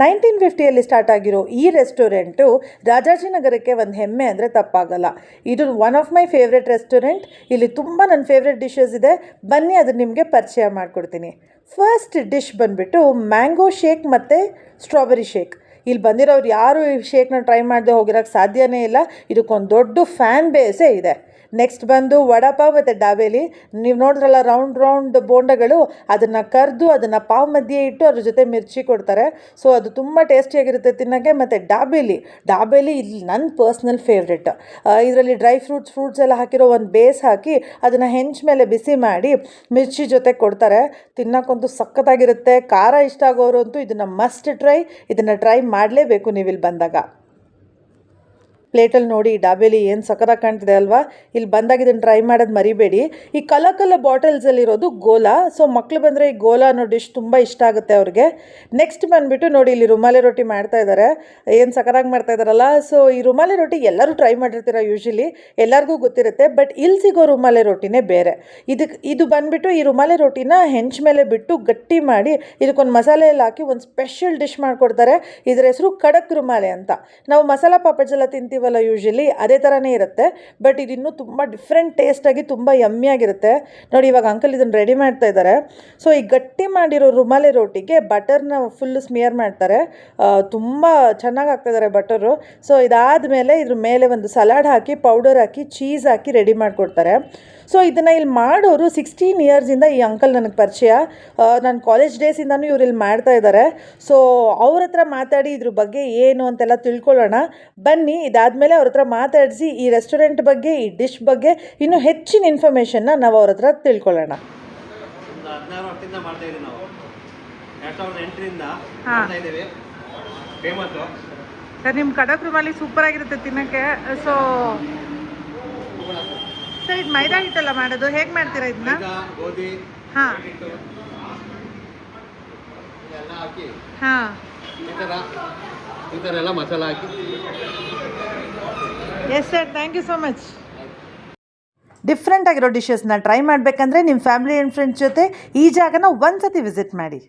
1950ಯಲ್ಲಿ start ಆಗಿರೋ ಈ restaurant ರಾಜಾಜಿನಗರಕ್ಕೆ ಒಂದು ಹೆಮ್ಮೆ ಅಂದರೆ ತಪ್ಪಾಗಲ್ಲ. ಇದು one of my favourite restaurant. ಇಲ್ಲಿ ತುಂಬ ನನ್ನ ಫೇವ್ರೆಟ್ ಡಿಶಸ್ ಇದೆ. ಬನ್ನಿ ಅದನ್ನು ನಿಮಗೆ ಪರಿಚಯ ಮಾಡಿಕೊಡ್ತೀನಿ. ಫಸ್ಟ್ ಡಿಶ್ ಬಂದುಬಿಟ್ಟು ಮ್ಯಾಂಗೋ ಶೇಕ್ ಮತ್ತು ಸ್ಟ್ರಾಬೆರಿ ಶೇಕ್. ಇಲ್ಲಿ ಬಂದಿರೋರು ಯಾರು ಈ ಶೇಕ್ನ ಟ್ರೈ ಮಾಡದೆ ಹೋಗಿರೋಕ್ಕೆ ಸಾಧ್ಯನೇ ಇಲ್ಲ. ಇದಕ್ಕೊಂದು ದೊಡ್ಡ ಫ್ಯಾನ್ ಬೇಸೇ ಇದೆ. ನೆಕ್ಸ್ಟ್ ಬಂದು ವಡಾಪಾವ್ ಮತ್ತು ಡಾಬೇಲಿ. ನೀವು ನೋಡಿದ್ರಲ್ಲ ರೌಂಡ್ ಬೋಂಡಗಳು, ಅದನ್ನು ಕರೆದು ಅದನ್ನು ಪಾವ್ ಮಧ್ಯೆ ಇಟ್ಟು ಅದ್ರ ಜೊತೆ ಮಿರ್ಚಿ ಕೊಡ್ತಾರೆ. ಸೊ ಅದು ತುಂಬ ಟೇಸ್ಟಿಯಾಗಿರುತ್ತೆ ತಿನ್ನೋಕ್ಕೆ. ಮತ್ತು ಡಾಬೇಲಿ ಇಲ್ಲಿ ನನ್ನ ಪರ್ಸ್ನಲ್ ಫೇವ್ರೆಟ್. ಇದರಲ್ಲಿ ಡ್ರೈ ಫ್ರೂಟ್ಸ್ ಎಲ್ಲ ಹಾಕಿರೋ ಒಂದು ಬೇಸ್ ಹಾಕಿ ಅದನ್ನು ಹೆಂಚು ಮೇಲೆ ಬಿಸಿ ಮಾಡಿ ಮಿರ್ಚಿ ಜೊತೆ ಕೊಡ್ತಾರೆ. ತಿನ್ನೋಕ್ಕಂತೂ ಸಖತ್ತಾಗಿರುತ್ತೆ. ಖಾರ ಇಷ್ಟ ಆಗೋರು ಅಂತೂ ಇದನ್ನು ಮಸ್ಟ್ ಟ್ರೈ. ಇದನ್ನು ಟ್ರೈ ಮಾಡಲೇಬೇಕು ನೀವು ಇಲ್ಲಿ ಬಂದಾಗ. ಪ್ಲೇಟಲ್ಲಿ ನೋಡಿ ಡಾಬೇಲಿ ಏನು ಸಖತ್ತಾಗಿ ಕಾಣ್ತಿದೆ ಅಲ್ವಾ. ಇಲ್ಲಿ ಬಂದಾಗ ಇದನ್ನು ಟ್ರೈ ಮಾಡೋದು ಮರಿಬೇಡಿ. ಈ ಕಲರ್ ಬಾಟಲ್ಸಲ್ಲಿರೋದು ಗೋಲಾ. ಸೊ ಮಕ್ಕಳು ಬಂದರೆ ಈ ಗೋಲಾ ಅನ್ನೋ ಡಿಶ್ ತುಂಬ ಇಷ್ಟ ಆಗುತ್ತೆ ಅವ್ರಿಗೆ. ನೆಕ್ಸ್ಟ್ ಬಂದುಬಿಟ್ಟು ನೋಡಿ ಇಲ್ಲಿ ರುಮಾಲಿ ರೊಟ್ಟಿ ಮಾಡ್ತಾ ಇದ್ದಾರೆ. ಏನು ಸಖತ್ತಾಗಿ ಮಾಡ್ತಾ ಇದ್ದಾರಲ್ಲ. ಸೊ ಈ ರುಮಾಲಿ ರೊಟ್ಟಿ ಎಲ್ಲರೂ ಟ್ರೈ ಮಾಡಿರ್ತೀರ, ಯೂಶ್ವಲಿ ಎಲ್ಲರಿಗೂ ಗೊತ್ತಿರುತ್ತೆ. ಬಟ್ ಇಲ್ಲಿ ಸಿಗೋ ರುಮಾಲಿ ರೊಟ್ಟಿನೇ ಬೇರೆ. ಇದು ಬಂದುಬಿಟ್ಟು ಈ ರುಮಾಲಿ ರೊಟ್ಟಿನ ಹೆಂಚು ಮೇಲೆ ಬಿಟ್ಟು ಗಟ್ಟಿ ಮಾಡಿ ಇದಕ್ಕೊಂದು ಮಸಾಲೆ ಎಲ್ಲ ಹಾಕಿ ಒಂದು ಸ್ಪೆಷಲ್ ಡಿಶ್ ಮಾಡಿಕೊಡ್ತಾರೆ. ಇದರ ಹೆಸರು ಖಡಕ್ ರುಮಾಲಿ ಅಂತ. ನಾವು ಮಸಾಲ ಪಾಪಡ್ಜೆಲ್ಲ ತಿಂತೀವಿ ಯೂಶಲಿ ಅದೇ ಥರನೇ ಇರುತ್ತೆ. ಬಟ್ ಇದು ಇನ್ನೂ ತುಂಬ ಡಿಫ್ರೆಂಟ್ ಟೇಸ್ಟಾಗಿ ತುಂಬ ಯಮ್ಮಿಯಾಗಿರುತ್ತೆ. ನೋಡಿ ಇವಾಗ ಅಂಕಲ್ ಇದನ್ನು ರೆಡಿ ಮಾಡ್ತಾ ಇದ್ದಾರೆ. ಸೊ ಈ ಗಟ್ಟಿ ಮಾಡಿರೋ ರುಮಾಲಿ ರೋಟಿಗೆ ಬಟರ್ನ ಫುಲ್ಲು ಸ್ಮಿಯರ್ ಮಾಡ್ತಾರೆ. ತುಂಬ ಚೆನ್ನಾಗಿ ಹಾಕ್ತಿದ್ದಾರೆ ಬಟರು. ಸೊ ಇದಾದಮೇಲೆ ಇದ್ರ ಮೇಲೆ ಒಂದು ಸಲಾಡ್ ಹಾಕಿ ಪೌಡರ್ ಹಾಕಿ ಚೀಸ್ ಹಾಕಿ ರೆಡಿ ಮಾಡಿಕೊಡ್ತಾರೆ. ಸೊ ಇದನ್ನು ಇಲ್ಲಿ ಮಾಡೋರು 16 ಇಯರ್ಸಿಂದ ಈ ಅಂಕಲ್ ನನಗೆ ಪರಿಚಯ. ನಾನು ಕಾಲೇಜ್ ಡೇಸಿಂದನೂ ಇವ್ರು ಇಲ್ಲಿ ಮಾಡ್ತಾ ಇದ್ದಾರೆ. ಸೊ ಅವ್ರ ಹತ್ರ ಮಾತಾಡಿ ಇದ್ರ ಬಗ್ಗೆ ಏನು ಅಂತೆಲ್ಲ ತಿಳ್ಕೊಳ್ಳೋಣ ಬನ್ನಿ. ಇದಾದಮೇಲೆ ಅವ್ರ ಹತ್ರ ಮಾತಾಡಿಸಿ ಈ ರೆಸ್ಟೋರೆಂಟ್ ಬಗ್ಗೆ, ಈ ಡಿಶ್ ಬಗ್ಗೆ ಇನ್ನೂ ಹೆಚ್ಚಿನ ಇನ್ಫಾರ್ಮೇಷನ್ನ ನಾವು ಅವ್ರ ಹತ್ರ ತಿಳ್ಕೊಳ್ಳೋಣ. 16 ವರ್ಷದಿಂದ ಮಾಡ್ತಾ ಇದ್ದೀವಿ ನಾವು. 2008ರಿಂದ ಮಾಡ್ತಾ ಇದ್ದೀವಿ. Famous sir. ನಿಮ್ಮ ಕಡಕ್ ರುಮಾಲಿ ಸೂಪರ್ ಆಗಿರುತ್ತೆ ತಿನ್ನೋಕ್ಕೆ. ಸೊ ಸರ್ ಇದು ಮೈದಾ ಹಿಟ್ಟಲ್ಲ ಮಾಡೋದು, ಹೇಗೆ ಮಾಡ್ತೀರಾ ಇದನ್ನ? ಗೋಧಿ, ಹಾಂ ಎಲ್ಲ ಹಾಕಿ ಹಾಂ ಈ ಥರ ಎಲ್ಲ ಮಸಾಲ ಹಾಕಿ. Yes sir, thank you so much. Different ಆಗಿರೋ ಡಿಶಸ್ನ ಟ್ರೈ ಮಾಡಬೇಕಂದ್ರೆ ನಿಮ್ಮ ಫ್ಯಾಮಿಲಿ ಆ್ಯಂಡ್ ಫ್ರೆಂಡ್ಸ್ ಜೊತೆ ಈ ಜಾಗನ ಒಂದು ಸತಿ ವಿಸಿಟ್ ಮಾಡಿ.